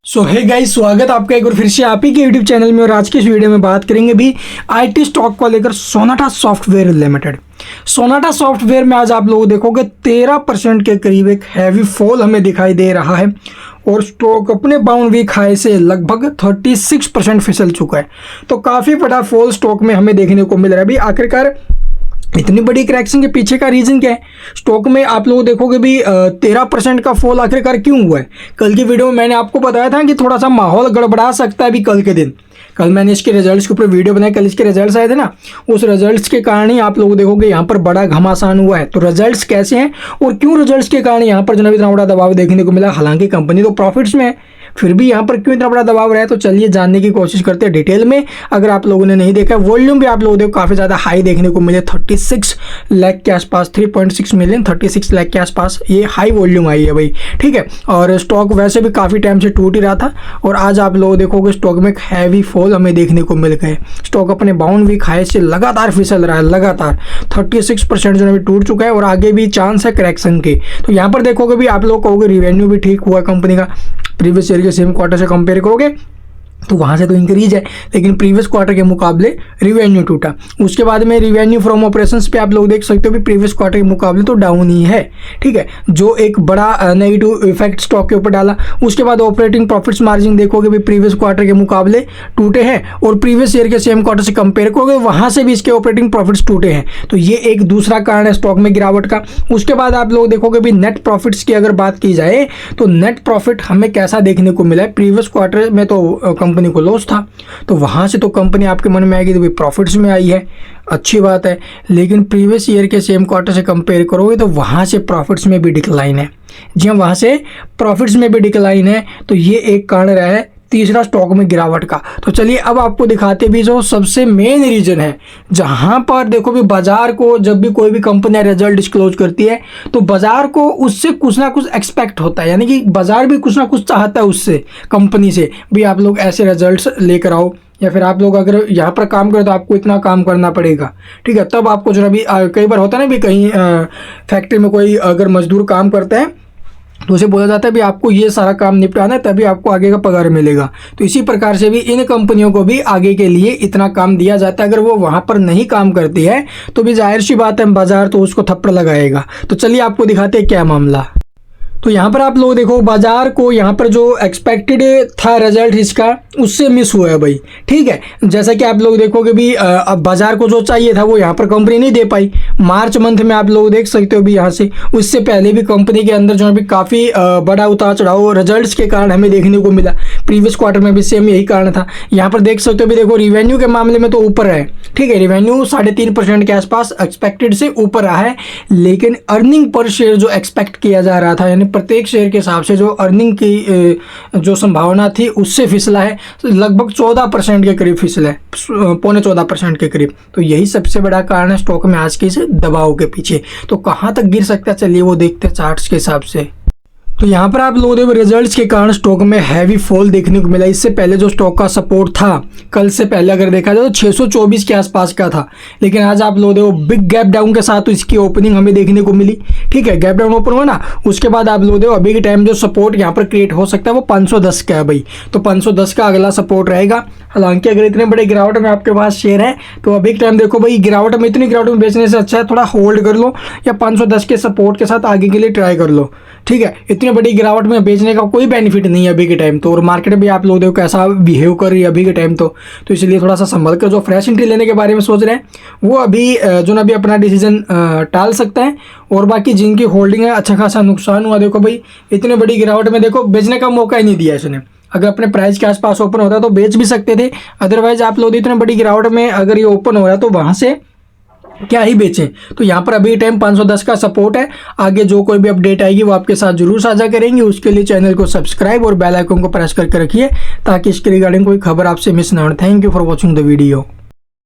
सो hey guys, स्वागत आपका एक बार फिर से आप ही के यूट्यूब चैनल में। और आज के इस वीडियो में बात करेंगे भी आईटी स्टॉक को लेकर Sonata software limited. Sonata software में आज आप लोग देखोगे 13% के करीब एक हैवी फॉल हमें दिखाई दे रहा है और स्टॉक अपने बाउंड वीक हाई से लगभग 36% फिसल चुका है। तो काफ़ी बड़ा फॉल स्टॉक में हमें देखने को मिल रहा है। अभी आखिरकार इतनी बड़ी क्रैक्शन के पीछे का रीज़न क्या है? स्टॉक में आप लोग देखोगे भी 13% का फॉल आखिरकार क्यों हुआ है। कल की वीडियो में मैंने आपको बताया था कि थोड़ा सा माहौल गड़बड़ा सकता है अभी कल के दिन। कल मैंने इसके रिजल्ट्स के ऊपर वीडियो बनाई, कल इसके रिजल्ट्स आए थे ना, उस रिजल्ट्स के कारण ही आप लोग देखोगे यहाँ पर बड़ा घमासान हुआ है। तो रिजल्ट्स कैसे हैं और क्यों रिजल्ट्स के कारण यहाँ पर जनाब इतना बड़ा दबाव देखने को मिला। हालांकि कंपनी तो प्रॉफिट्स में है, फिर भी यहाँ पर क्यों इतना बड़ा दबाव रहा है, तो चलिए जानने की कोशिश करते हैं डिटेल में। अगर आप लोगों ने नहीं देखा, वॉल्यूम भी आप लोगों देखो काफ़ी ज़्यादा हाई देखने को मिले, 36 लाख के आसपास, 3.6 मिलियन 36 लाख के आसपास ये हाई वॉल्यूम आई है भाई, ठीक है। और स्टॉक वैसे भी काफ़ी टाइम से टूट ही रहा था और आज आप लोग देखोगे स्टॉक में एक हैवी फॉल हमें देखने को मिल गए। स्टॉक अपने बाउंड वीक हाई से लगातार फिसल रहा है, लगातार 36% जो है टूट चुका है और आगे भी चांस है करेक्शन के। तो यहाँ पर देखोगे भी आप लोग कहोगे रिवेन्यू भी ठीक हुआ कंपनी का, प्रीवियस ईयर के सेम क्वार्टर से कंपेयर करोगे तो वहाँ से तो इंक्रीज है, लेकिन प्रीवियस क्वार्टर के मुकाबले रिवेन्यू टूटा। उसके बाद में रिवेन्यू फ्रॉम ऑपरेशंस पे आप लोग देख सकते हो भी प्रीवियस क्वार्टर के मुकाबले तो डाउन ही है, ठीक है, जो एक बड़ा नेगेटिव इफेक्ट स्टॉक के ऊपर डाला। उसके बाद ऑपरेटिंग प्रॉफिट्स मार्जिन देखोगे भी प्रीवियस क्वार्टर के मुकाबले टूटे हैं और प्रीवियस ईयर के सेम क्वार्टर से कंपेयर करोगे वहाँ से भी इसके ऑपरेटिंग प्रॉफिट्स टूटे हैं। तो ये एक दूसरा कारण है स्टॉक में गिरावट का। उसके बाद आप लोग देखोगे भी नेट प्रॉफिट्स की अगर बात की जाए तो नेट प्रॉफिट हमें कैसा देखने को मिला है। प्रीवियस क्वार्टर में तो कंपनी को लॉस था, तो वहाँ से तो कंपनी आपके मन में आएगी तो भाई प्रॉफिट्स में आई है, अच्छी बात है, लेकिन प्रीवियस ईयर के सेम क्वार्टर से कंपेयर करोगे तो वहाँ से प्रॉफिट्स में भी डिक्लाइन है। जी हाँ, वहाँ से प्रॉफिट्स में भी डिक्लाइन है। तो ये एक कारण रहा है तीसरा स्टॉक में गिरावट का। तो चलिए अब आपको दिखाते भी जो सबसे मेन रीजन है, जहां पर देखो भी बाजार को जब भी कोई भी कंपनी रिजल्ट डिस्क्लोज करती है तो बाजार को उससे कुछ ना कुछ एक्सपेक्ट होता है, यानी कि बाजार भी कुछ ना कुछ चाहता है उससे, कंपनी से भी आप लोग ऐसे रिजल्ट्स लेकर आओ, या फिर आप लोग अगर यहाँ पर काम करो तो आपको इतना काम करना पड़ेगा, ठीक है। तब आपको जो अभी कई बार होता है ना भी कहीं फैक्ट्री में कोई अगर मजदूर काम करता है तो उसे बोला जाता है भी आपको ये सारा काम निपटाना है तभी आपको आगे का पगार मिलेगा। तो इसी प्रकार से भी इन कंपनियों को भी आगे के लिए इतना काम दिया जाता है। अगर वो वहाँ पर नहीं काम करती है तो भी जाहिर सी बात है बाजार तो उसको थप्पड़ लगाएगा। तो चलिए आपको दिखाते हैं क्या मामला। तो यहाँ पर आप लोग देखो बाजार को यहाँ पर जो एक्सपेक्टेड था रिजल्ट इसका उससे मिस हुआ है भाई, ठीक है। जैसा कि आप लोग देखोगे भी अब बाजार को जो चाहिए था वो यहाँ पर कंपनी नहीं दे पाई। मार्च मंथ में आप लोग देख सकते हो भी यहाँ से, उससे पहले भी कंपनी के अंदर जो है भी काफ़ी बड़ा उतार चढ़ाव रिजल्ट्स के कारण हमें देखने को मिला। प्रीवियस क्वार्टर में भी सेम यही कारण था। यहाँ पर देख सकते हो भी देखो रिवेन्यू के मामले में तो ऊपर है, ठीक है, रिवेन्यू 3.5% के आसपास एक्सपेक्टेड से ऊपर रहा है, लेकिन अर्निंग पर शेयर जो एक्सपेक्ट किया जा रहा था यानी प्रत्येक शेयर के हिसाब से जो अर्निंग की जो संभावना थी उससे फिसला है, लगभग 14% के करीब फिसला है, 14.25% के करीब। तो यही सबसे बड़ा कारण है स्टॉक में आज के इस दबाव के पीछे। तो कहाँ तक गिर सकता है चलिए वो देखते हैं चार्ट्स के हिसाब से। तो यहाँ पर आप लोगों ने रिजल्ट्स के कारण स्टॉक में हैवी फॉल देखने को मिला। इससे पहले जो स्टॉक का सपोर्ट था कल से पहले अगर देखा जाए तो 624 के आसपास का था, लेकिन आज आप लोग देखो बिग गैप डाउन के साथ तो इसकी ओपनिंग हमें देखने को मिली, ठीक है, गैप डाउन ओपन हुआ ना। उसके बाद आप लोग देखो अभी के टाइम जो सपोर्ट यहाँ पर क्रिएट हो सकता है वो 510 का है भाई। तो 510 का अगला सपोर्ट रहेगा। हालांकि अगर इतने बड़े गिरावट में आपके पास शेयर है तो अभी के टाइम देखो भाई गिरावट में, इतनी गिरावट में बेचने से अच्छा है थोड़ा होल्ड कर लो या 510 के सपोर्ट के साथ आगे के लिए ट्राई कर लो, ठीक है। इतनी बड़ी गिरावट में बेचने का कोई बेनिफिट नहीं है अभी के टाइम तो, और मार्केट भी आप लोग देखो कैसा बिहेव कर रही है अभी के टाइम तो इसलिए थोड़ा सा संभल कर जो फ्रेश एंट्री लेने के बारे में सोच रहे हैं वो अभी जो ना अभी अपना डिसीजन टाल सकता है। और बाकी जिनकी होल्डिंग है अच्छा खासा नुकसान हुआ, देखो भाई इतनी बड़ी गिरावट में देखो बेचने का मौका ही नहीं दिया इसने। अगर अपने प्राइस के आसपास ओपन होता तो बेच भी सकते थे, अदरवाइज आप लोग इतनी बड़ी गिरावट में अगर ये ओपन हो रहा है तो वहाँ से क्या ही बेचें। तो यहाँ पर अभी टाइम 510 का सपोर्ट है। आगे जो कोई भी अपडेट आएगी वो आपके साथ जरूर साझा करेंगे। उसके लिए चैनल को सब्सक्राइब और बेल आइकन को प्रेस करके रखिए ताकि इसके रिगार्डिंग कोई खबर आपसे मिस ना हो। Thank you for watching the video.